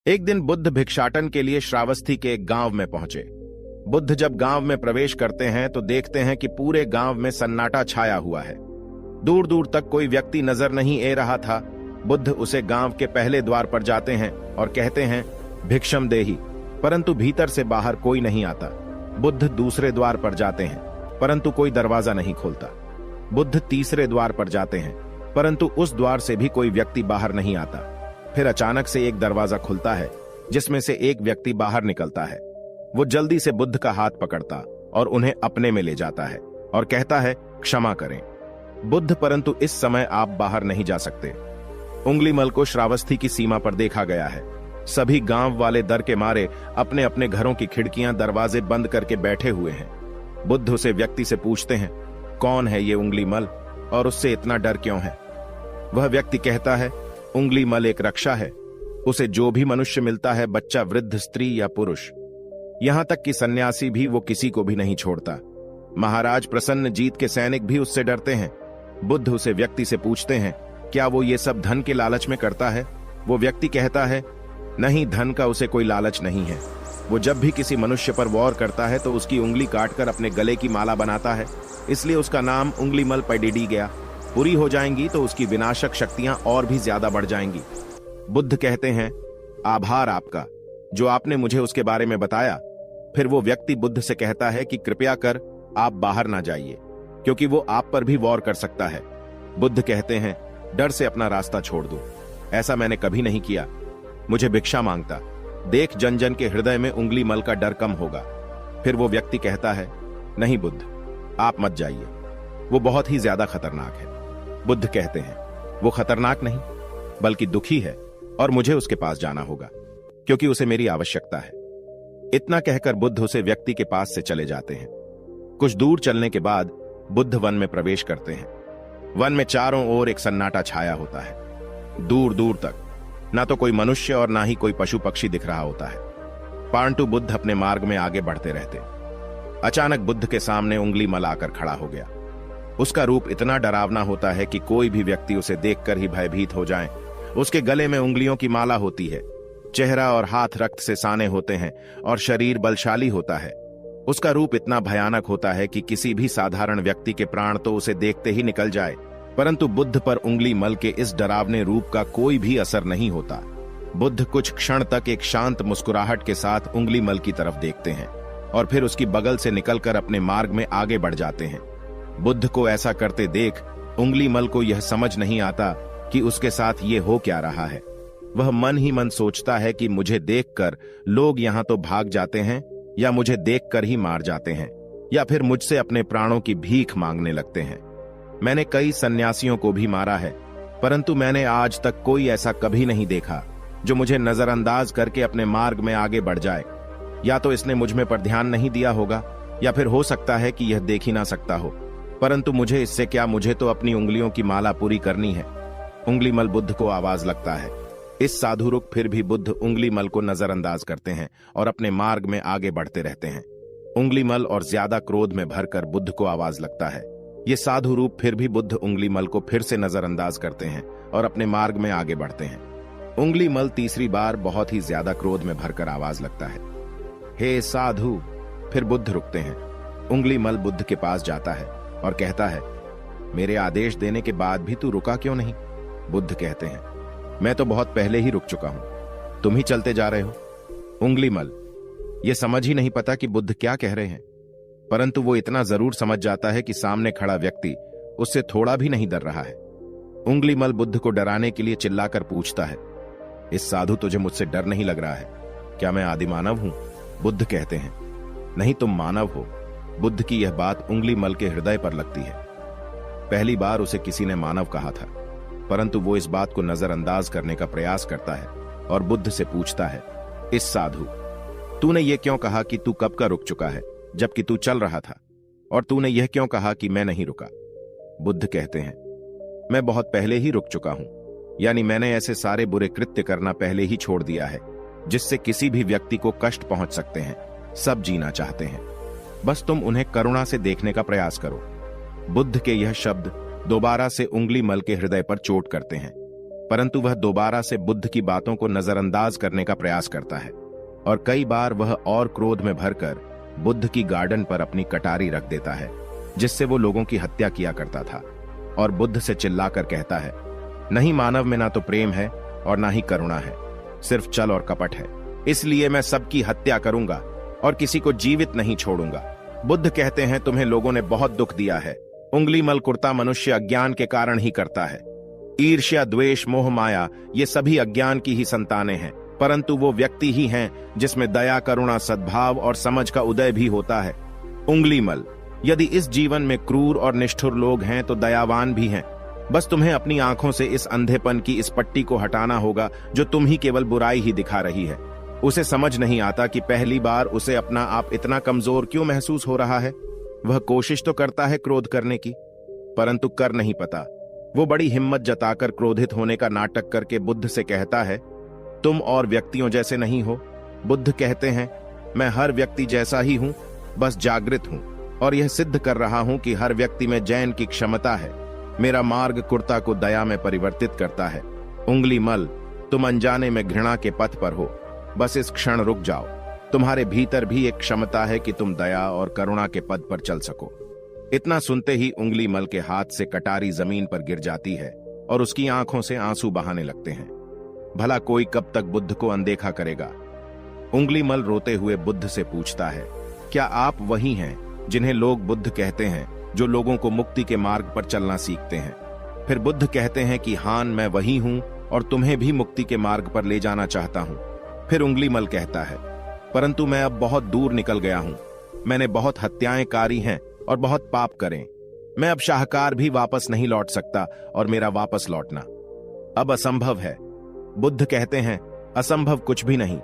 एक दिन बुद्ध भिक्षाटन के लिए श्रावस्ती के एक गांव में पहुंचे। बुद्ध जब गांव में प्रवेश करते हैं तो देखते हैं कि पूरे गांव में सन्नाटा छाया हुआ है। दूर दूर तक कोई व्यक्ति नजर नहीं आ रहा था। बुद्ध उसे गांव के पहले द्वार पर जाते हैं और कहते हैं, भिक्षम देहि, परंतु भीतर से बाहर कोई नहीं आता। बुद्ध दूसरे द्वार पर जाते हैं, परंतु कोई दरवाजा नहीं खोलता। बुद्ध तीसरे द्वार पर जाते हैं, परंतु उस द्वार से भी कोई व्यक्ति बाहर नहीं आता। फिर अचानक से एक दरवाजा खुलता है, जिसमें से एक व्यक्ति बाहर निकलता है। वो जल्दी से बुद्ध का हाथ पकड़ता और उन्हें अपने में ले जाता है और कहता है, क्षमा करें बुद्ध, परंतु इस समय आप बाहर नहीं जा सकते। उंगलीमल को श्रावस्ती की सीमा पर देखा गया है। सभी गांव वाले डर के मारे अपने अपने घरों की खिड़कियां दरवाजे बंद करके बैठे हुए हैं। बुद्ध उसे व्यक्ति से पूछते हैं, कौन है ये उंगलीमल और उससे इतना डर क्यों है? वह व्यक्ति कहता है, उंगलीमल एक रक्षा है। उसे जो भी मनुष्य मिलता है, बच्चा, वृद्ध, स्त्री या पुरुष, यहां तक कि सन्यासी भी, वो किसी को भी नहीं छोड़ता। महाराज प्रसन्नजीत के सैनिक भी उससे डरते हैं। बुद्ध उसे व्यक्ति से पूछते हैं, क्या वो ये सब धन के लालच में करता है? वो व्यक्ति कहता है, नहीं, धन का उसे कोई लालच नहीं है। वो जब भी किसी मनुष्य पर वार करता है तो उसकी उंगली काटकर अपने गले की माला बनाता है, इसलिए उसका नाम उंगलीमल पैडिडी गया। पूरी हो जाएंगी तो उसकी विनाशक शक्तियां और भी ज्यादा बढ़ जाएंगी। बुद्ध कहते हैं, आभार आपका, जो आपने मुझे उसके बारे में बताया। फिर वो व्यक्ति बुद्ध से कहता है कि कृपया कर आप बाहर ना जाइए, क्योंकि वो आप पर भी वार कर सकता है। बुद्ध कहते हैं, डर से अपना रास्ता छोड़ दो, ऐसा मैंने कभी नहीं किया। मुझे भिक्षा मांगता देख जन जन के हृदय में उंगलीमल का डर कम होगा। फिर वो व्यक्ति कहता है, नहीं बुद्ध, आप मत जाइए, वो बहुत ही ज्यादा खतरनाक है। बुद्ध कहते हैं, वो खतरनाक नहीं बल्कि दुखी है और मुझे उसके पास जाना होगा, क्योंकि उसे मेरी आवश्यकता है। इतना कहकर बुद्ध उसे व्यक्ति के पास से चले जाते हैं। कुछ दूर चलने के बाद बुद्ध वन में प्रवेश करते हैं। वन में चारों ओर एक सन्नाटा छाया होता है। दूर दूर तक ना तो कोई मनुष्य और ना ही कोई पशु पक्षी दिख रहा होता है। परंतु बुद्ध अपने मार्ग में आगे बढ़ते रहते। अचानक बुद्ध के सामने उंगलीमल आकर खड़ा हो गया। उसका रूप इतना डरावना होता है कि कोई भी व्यक्ति उसे देखकर ही भयभीत हो जाए। उसके गले में उंगलियों की माला होती है, चेहरा और हाथ रक्त से साने होते हैं और शरीर बलशाली होता है। उसका रूप इतना भयानक होता है कि किसी भी साधारण व्यक्ति के प्राण तो उसे देखते ही निकल जाए, परंतु बुद्ध पर उंगलीमल के इस डरावने रूप का कोई भी असर नहीं होता। बुद्ध कुछ क्षण तक एक शांत मुस्कुराहट के साथ उंगलीमल की तरफ देखते हैं और फिर उसकी बगल से निकलकर अपने मार्ग में आगे बढ़ जाते हैं। बुद्ध को ऐसा करते देख उंगलीमल को यह समझ नहीं आता कि उसके साथ ये हो क्या रहा है। वह मन ही मन सोचता है कि मुझे देखकर लोग यहां तो भाग जाते हैं, या मुझे देखकर ही मार जाते हैं, या फिर मुझसे अपने प्राणों की भीख मांगने लगते हैं। मैंने कई सन्यासियों को भी मारा है, परंतु मैंने आज तक कोई ऐसा कभी नहीं देखा जो मुझे नजरअंदाज करके अपने मार्ग में आगे बढ़ जाए। या तो इसने मुझ में पर ध्यान नहीं दिया होगा, या फिर हो सकता है कि यह देख ही ना सकता हो, परंतु मुझे इससे क्या, मुझे तो अपनी उंगलियों की माला पूरी करनी है। उंगलीमल बुद्ध को आवाज लगता है। इस साधु रुक फिर भी बुद्ध उंगलीमल को नजरअंदाज करते हैं और अपने मार्ग में आगे बढ़ते रहते हैं। उंगलीमल और ज्यादा क्रोध में भरकर बुद्ध को आवाज लगता है। ये साधु रूप फिर भी बुद्ध उंगलीमल को फिर से नजरअंदाज करते हैं और अपने मार्ग में आगे बढ़ते हैं। उंगलीमल तीसरी बार बहुत ही ज्यादा क्रोध में भरकर आवाज लगता है, हे साधु। फिर बुद्ध रुकते हैं। उंगलीमल बुद्ध के पास जाता है और कहता है, मेरे आदेश देने के बाद भी तू रुका क्यों नहीं? बुद्ध कहते हैं, मैं तो बहुत पहले ही रुक चुका हूं, तुम ही चलते जा रहे हो। उंगलीमल यह समझ ही नहीं पता कि बुद्ध क्या कह रहे हैं, परंतु वो इतना जरूर समझ जाता है कि सामने खड़ा व्यक्ति उससे थोड़ा भी नहीं डर रहा है। उंगलीमल बुद्ध को डराने के लिए चिल्लाकर पूछता है, इस साधु, तुझे मुझसे डर नहीं लग रहा है? क्या मैं आदि मानव हूं? बुद्ध कहते हैं, नहीं, तुम मानव हो। बुद्ध की यह बात उंगलीमल के हृदय पर लगती है। पहली बार उसे किसी ने मानव कहा था, परंतु वो इस बात को नजरअंदाज करने का प्रयास करता है और बुद्ध से पूछता है, इस साधु, तूने ये क्यों कहा कि तू कब का रुक चुका है, जबकि तू चल रहा था? और तूने यह क्यों कहा कि मैं नहीं रुका? बुद्ध कहते हैं, मैं बहुत पहले ही रुक चुका हूं, यानी मैंने ऐसे सारे बुरे कृत्य करना पहले ही छोड़ दिया है जिससे किसी भी व्यक्ति को कष्ट पहुंच सकते हैं। सब जीना चाहते हैं, बस तुम उन्हें करुणा से देखने का प्रयास करो। बुद्ध के यह शब्द दोबारा से उंगलीमल के हृदय पर चोट करते हैं। परंतु वह दोबारा से बुद्ध की बातों को नजरअंदाज करने का प्रयास करता है और कई बार वह और क्रोध में भरकर बुद्ध की गार्डन पर अपनी कटारी रख देता है, जिससे वो लोगों की हत्या किया करता था, और बुद्ध से चिल्लाकर कहता है, नहीं, मानव में ना तो प्रेम है और ना ही करुणा है, सिर्फ छल और कपट है। इसलिए मैं सबकी हत्या करूंगा और किसी को जीवित नहीं छोड़ूंगा। बुद्ध कहते हैं, तुम्हें लोगों ने बहुत दुख दिया है। उंगलीमल कुर्ता मनुष्य अज्ञान के कारण ही करता है। ईर्ष्या, द्वेष, मोह, माया ये सभी अज्ञान की ही संतानें हैं, परंतु वो व्यक्ति ही हैं जिसमें दया, करुणा, सद्भाव और समझ का उदय भी होता है। उंगलीमल, यदि इस जीवन में क्रूर और निष्ठुर लोग हैं तो दयावान भी हैं। बस तुम्हें अपनी आंखों से इस अंधेपन की इस पट्टी को हटाना होगा जो तुम ही केवल बुराई ही दिखा रही है। उसे समझ नहीं आता कि पहली बार उसे अपना आप इतना कमजोर क्यों महसूस हो रहा है। वह कोशिश तो करता है क्रोध करने की, परंतु कर नहीं पाता। वो बड़ी हिम्मत जताकर क्रोधित होने का नाटक करके बुद्ध से कहता है, तुम और व्यक्तियों जैसे नहीं हो। बुद्ध कहते हैं, मैं हर व्यक्ति जैसा ही हूं, बस जागृत हूं और यह सिद्ध कर रहा हूं कि हर व्यक्ति में जैन की क्षमता है। मेरा मार्ग कुर्ता को दया में परिवर्तित करता है। उंगलीमल, तुम अनजाने में घृणा के पथ पर हो, बस इस क्षण रुक जाओ। तुम्हारे भीतर भी एक क्षमता है कि तुम दया और करुणा के पद पर चल सको। इतना सुनते ही उंगलीमल के हाथ से कटारी जमीन पर गिर जाती है और उसकी आंखों से आंसू बहाने लगते हैं। भला कोई कब तक बुद्ध को अनदेखा करेगा। उंगलीमल रोते हुए बुद्ध से पूछता है, क्या आप वही हैं जिन्हें लोग बुद्ध कहते हैं, जो लोगों को मुक्ति के मार्ग पर चलना सीखते हैं? फिर बुद्ध कहते हैं कि हां, मैं वही हूं और तुम्हें भी मुक्ति के मार्ग पर ले जाना चाहता हूं। फिर उंगलीमल कहता है, परंतु मैं अब बहुत दूर निकल गया हूं। मैंने बहुत हत्याएं कारी हैं और बहुत पाप करें। मैं अब शाहकार भी वापस नहीं लौट सकता और मेरा वापस लौटना अब असंभव है। बुद्ध कहते हैं, असंभव कुछ भी नहीं।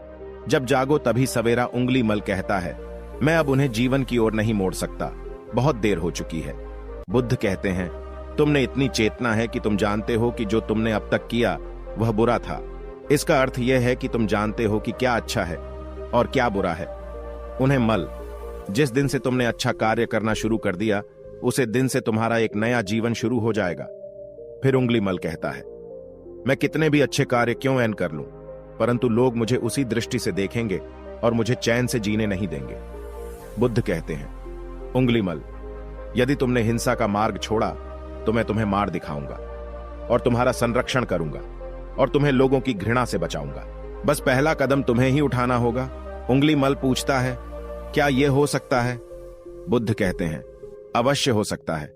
जब जागो तभी सवेरा। उंगलीमल कहता है, मैं अब उन्हें जीवन की ओर नहीं मोड़ सकता, बहुत देर हो चुकी है। बुद्ध कहते हैं, तुमने इतनी चेतना है कि तुम जानते हो कि जो तुमने अब तक किया वह बुरा था। इसका अर्थ यह है कि तुम जानते हो कि क्या अच्छा है और क्या बुरा है। उन्हें मल, जिस दिन से तुमने अच्छा कार्य करना शुरू कर दिया, उसे दिन से तुम्हारा एक नया जीवन शुरू हो जाएगा। फिर उंगलीमल कहता है, मैं कितने भी अच्छे कार्य क्यों ऐन कर लूं, परंतु लोग मुझे उसी दृष्टि से देखेंगे और मुझे चैन से जीने नहीं देंगे। बुद्ध कहते हैं, उंगलीमल, यदि तुमने हिंसा का मार्ग छोड़ा तो मैं तुम्हें मार दिखाऊंगा और तुम्हारा संरक्षण करूंगा और तुम्हें लोगों की घृणा से बचाऊंगा। बस पहला कदम तुम्हें ही उठाना होगा। उंगलीमल पूछता है, क्या यह हो सकता है? बुद्ध कहते हैं, अवश्य हो सकता है।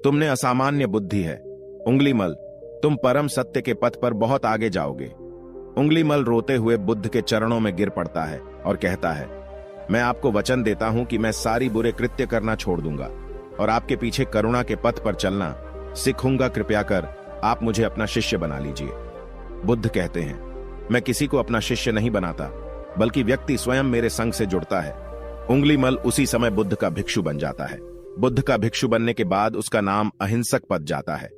तुमने असामान्य बुद्धि है। उंगलीमल, तुम परम सत्य के पथ पर बहुत आगे जाओगे। उंगलीमल रोते हुए बुद्ध के चरणों में गिर पड़ता है और कहता है, मैं आपको वचन देता हूं कि मैं सारी बुरे कृत्य करना छोड़ दूंगा और आपके पीछे करुणा के पथ पर चलना सीखूंगा। कृपया कर आप मुझे अपना शिष्य बना लीजिए। बुद्ध कहते हैं, मैं किसी को अपना शिष्य नहीं बनाता, बल्कि व्यक्ति स्वयं मेरे संग से जुड़ता है। उंगलीमल उसी समय बुद्ध का भिक्षु बन जाता है। बुद्ध का भिक्षु बनने के बाद उसका नाम अहिंसक पद जाता है।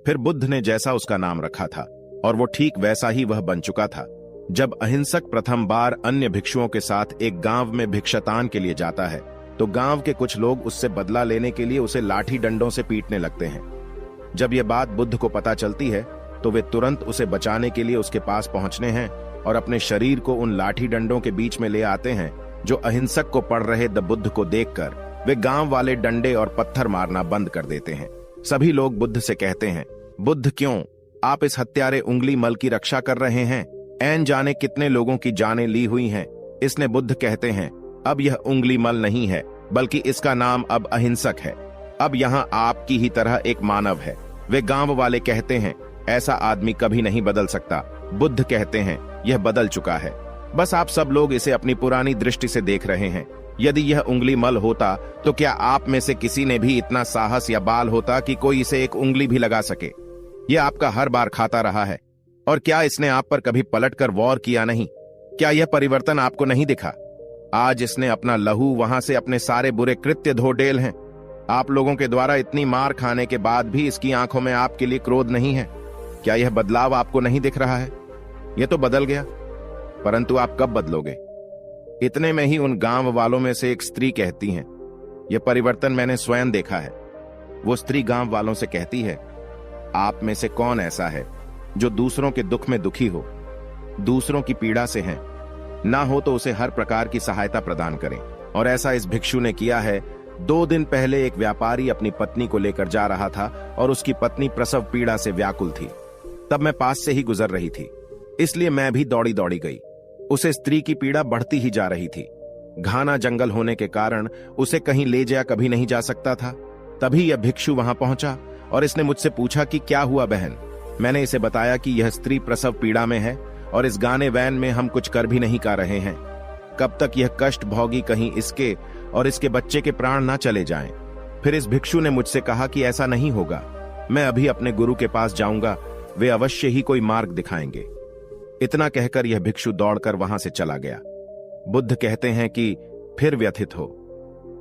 फिर बुद्ध ने जैसा उसका नाम रखा था और वो ठीक वैसा ही वह बन चुका था। जब अहिंसक प्रथम बार अन्य भिक्षुओं के साथ एक गांव में भिक्षाटान के लिए जाता है, तो गांव के कुछ लोग उससे बदला लेने के लिए उसे लाठी डंडों से पीटने लगते हैं। जब यह बात बुद्ध को पता चलती है, तो वे तुरंत उसे बचाने के लिए उसके पास पहुंचने हैं और अपने शरीर को उन लाठी डंडों के बीच में ले आते हैं। जो अहिंसक को पड़ रहे बुद्ध को देखकर वे गांव वाले डंडे और पत्थर मारना बंद कर देते हैं। सभी लोग बुद्ध से कहते हैं, बुद्ध, क्यों आप इस हत्यारे उंगलीमल की रक्षा कर रहे हैं? ऐन जाने कितने लोगों की जानें ली हुई हैं। इसने बुद्ध कहते हैं, अब यह उंगलीमल नहीं है, बल्कि इसका नाम अब अहिंसक है। अब यहाँ आपकी ही तरह एक मानव है। वे गांव वाले कहते हैं, ऐसा आदमी कभी नहीं बदल सकता। बुद्ध कहते हैं, यह बदल चुका है, बस आप सब लोग इसे अपनी पुरानी दृष्टि से देख रहे हैं। यदि यह उंगलीमल होता तो क्या आप में से किसी ने भी इतना साहस या बाल होता कि कोई इसे एक उंगली भी लगा सके? यह आपका हर बार खाता रहा है, और क्या इसने आप पर कभी पलटकर वॉर किया नहीं? क्या यह परिवर्तन आपको नहीं दिखा? आज इसने अपना लहू वहां से अपने सारे बुरे कृत्य धो डेल हैं। आप लोगों के द्वारा इतनी मार खाने के बाद भी इसकी आंखों में आपके लिए क्रोध नहीं है। क्या यह बदलाव आपको नहीं दिख रहा है? यह तो बदल गया, परंतु आप कब बदलोगे? इतने में ही उन गांव वालों में से एक स्त्री कहती है, यह परिवर्तन मैंने स्वयं देखा है। वो स्त्री गांव वालों से कहती है, आप में से कौन ऐसा है जो दूसरों के दुख में दुखी हो, दूसरों की पीड़ा से हैं, ना हो तो उसे हर प्रकार की सहायता प्रदान करें। और ऐसा इस भिक्षु ने किया है। 2 दिन पहले एक व्यापारी अपनी पत्नी को लेकर जा रहा था और उसकी पत्नी प्रसव पीड़ा से व्याकुल थी। तब मैं पास से ही गुजर रही थी, इसलिए मैं भी दौड़ी दौड़ी गई। उसे स्त्री की पीड़ा बढ़ती ही जा रही थी। घना जंगल होने के कारण उसे कहीं ले जा कभी नहीं जा सकता था। तभी यह भिक्षु वहां पहुंचा और इसने मुझसे पूछा कि क्या हुआ बहन। मैंने इसे बताया कि यह स्त्री प्रसव पीड़ा में है और इस गाने वैन में हम कुछ कर भी नहीं पा रहे हैं। कब तक यह कष्ट भोगी, कहीं इसके और इसके बच्चे के प्राण ना चले जाएं। फिर इस भिक्षु ने मुझसे कहा कि ऐसा नहीं होगा, मैं अभी अपने गुरु के पास जाऊंगा, वे अवश्य ही कोई मार्ग दिखाएंगे। इतना कहकर यह भिक्षु दौड़कर वहां से चला गया। बुद्ध कहते हैं कि फिर व्यथित हो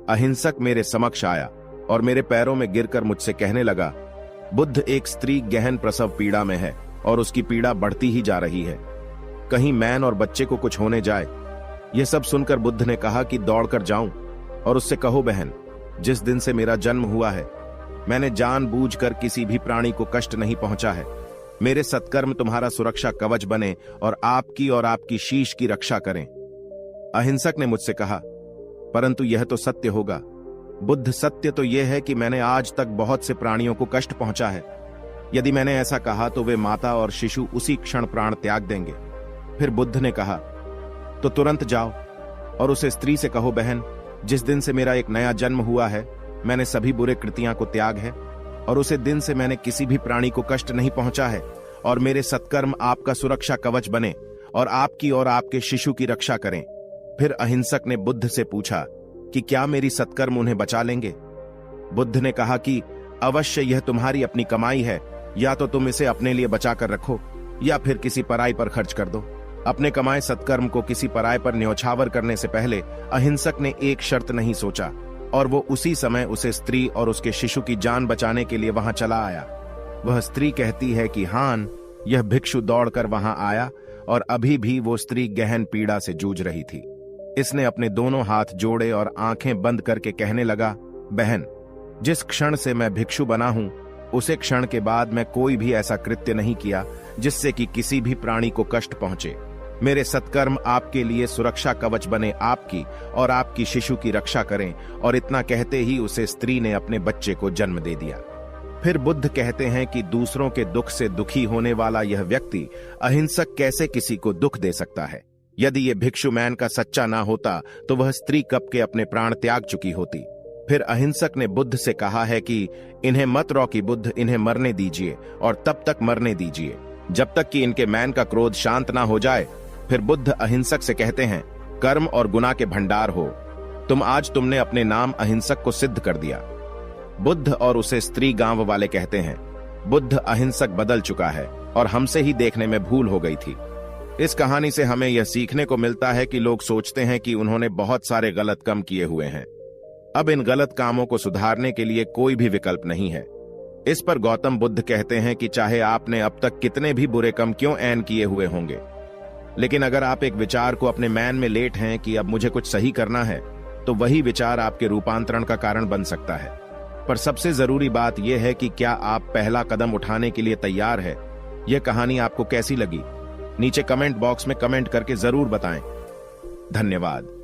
अहिंसक मेरे समक्ष आया और मेरे पैरों में गिरकर मुझसे कहने लगा, बुद्ध, एक स्त्री गहन प्रसव पीड़ा में है और उसकी पीड़ा बढ़ती ही जा रही है, कहीं मैन और बच्चे को कुछ होने जाए। यह सब सुनकर बुद्ध ने कहा कि दौड़कर जाऊं और उससे कहो, बहन, जिस दिन से मेरा जन्म हुआ है मैंने जानबूझकर किसी भी प्राणी को कष्ट नहीं पहुंचा है। मेरे सत्कर्म तुम्हारा सुरक्षा कवच बने और आपकी शीश की रक्षा करें। अहिंसक ने मुझसे कहा, परंतु यह तो सत्य होगा बुद्ध। सत्य तो यह है कि मैंने आज तक बहुत से प्राणियों को कष्ट पहुंचा है। यदि मैंने ऐसा कहा तो वे माता और शिशु उसी क्षण प्राण त्याग देंगे। फिर बुद्ध ने कहा, तो तुरंत जाओ और उसे स्त्री से कहो, बहन, जिस दिन से मेरा एक नया जन्म हुआ है मैंने सभी बुरे कृतियां को त्याग है और उसे दिन से मैंने किसी भी प्राणी को कष्ट नहीं पहुंचा है और मेरे सत्कर्म आपका सुरक्षा कवच बने और आपके शिशु की रक्षा करें। फिर अहिंसक ने बुद्ध से पूछा कि क्या मेरी सत्कर्म उन्हें बचा लेंगे। बुद्ध ने कहा कि अवश्य, यह तुम्हारी अपनी कमाई है, या तो तुम इसे अपने लिए बचा कर रखो या फिर किसी पराई पर खर्च कर दो। अपने कमाए सत्कर्म को किसी पराय पर न्यौछावर करने से पहले अहिंसक ने एक शर्त नहीं सोचा और वो उसी समय उसे स्त्री और उसके शिशु की जान बचाने के लिए वहां चला आया। वह स्त्री कहती है कि हान, यह भिक्षु दौड़कर वहां आया और अभी भी वो स्त्री गहन पीड़ा से जूझ रही थी। इसने अपने दोनों हाथ जोड़े और आंखें बंद करके कहने लगा, बहन, जिस क्षण से मैं भिक्षु बना हूं उसे क्षण के बाद मैं कोई भी ऐसा कृत्य नहीं किया जिससे कि किसी भी प्राणी को कष्ट पहुंचे। मेरे सत्कर्म आपके लिए सुरक्षा कवच बने, आपकी शिशु की रक्षा करें। और इतना कहते ही उसे स्त्री ने अपने बच्चे को जन्म दे दिया। फिर बुद्ध कहते हैं कि दूसरों के दुख से दुखी होने वाला यह व्यक्ति अहिंसक कैसे किसी को दुख दे सकता है। यदि यह भिक्षु मैन का सच्चा ना होता तो वह स्त्री कब के अपने प्राण त्याग चुकी होती। फिर अहिंसक ने बुद्ध से कहा है कि इन्हें मत रोकी बुद्ध, इन्हें मरने दीजिए और तब तक मरने दीजिए जब तक कि इनके मैन का क्रोध शांत ना हो जाए। फिर बुद्ध अहिंसक से कहते हैं, कर्म और गुनाह के भंडार हो तुमने अपने नाम अहिंसक को सिद्ध कर दिया। बुद्ध और उसे स्त्री गांव वाले कहते हैं, बुद्ध अहिंसक बदल चुका है और हमसे ही देखने में भूल हो गई थी। इस कहानी से हमें यह सीखने को मिलता है कि लोग सोचते हैं कि उन्होंने बहुत सारे गलत काम किए हुए हैं। अब इन गलत कामों को सुधारने के लिए कोई भी विकल्प नहीं है। इस पर गौतम बुद्ध कहते हैं कि चाहे आपने अब तक कितने भी बुरे काम क्यों ऐन किए हुए होंगे, लेकिन अगर आप एक विचार को अपने मैन में लेट हैं कि अब मुझे कुछ सही करना है, तो वही विचार आपके रूपांतरण का कारण बन सकता है। पर सबसे जरूरी बात यह है कि क्या आप पहला कदम उठाने के लिए तैयार है। यह कहानी आपको कैसी लगी नीचे कमेंट बॉक्स में कमेंट करके जरूर बताएं। धन्यवाद।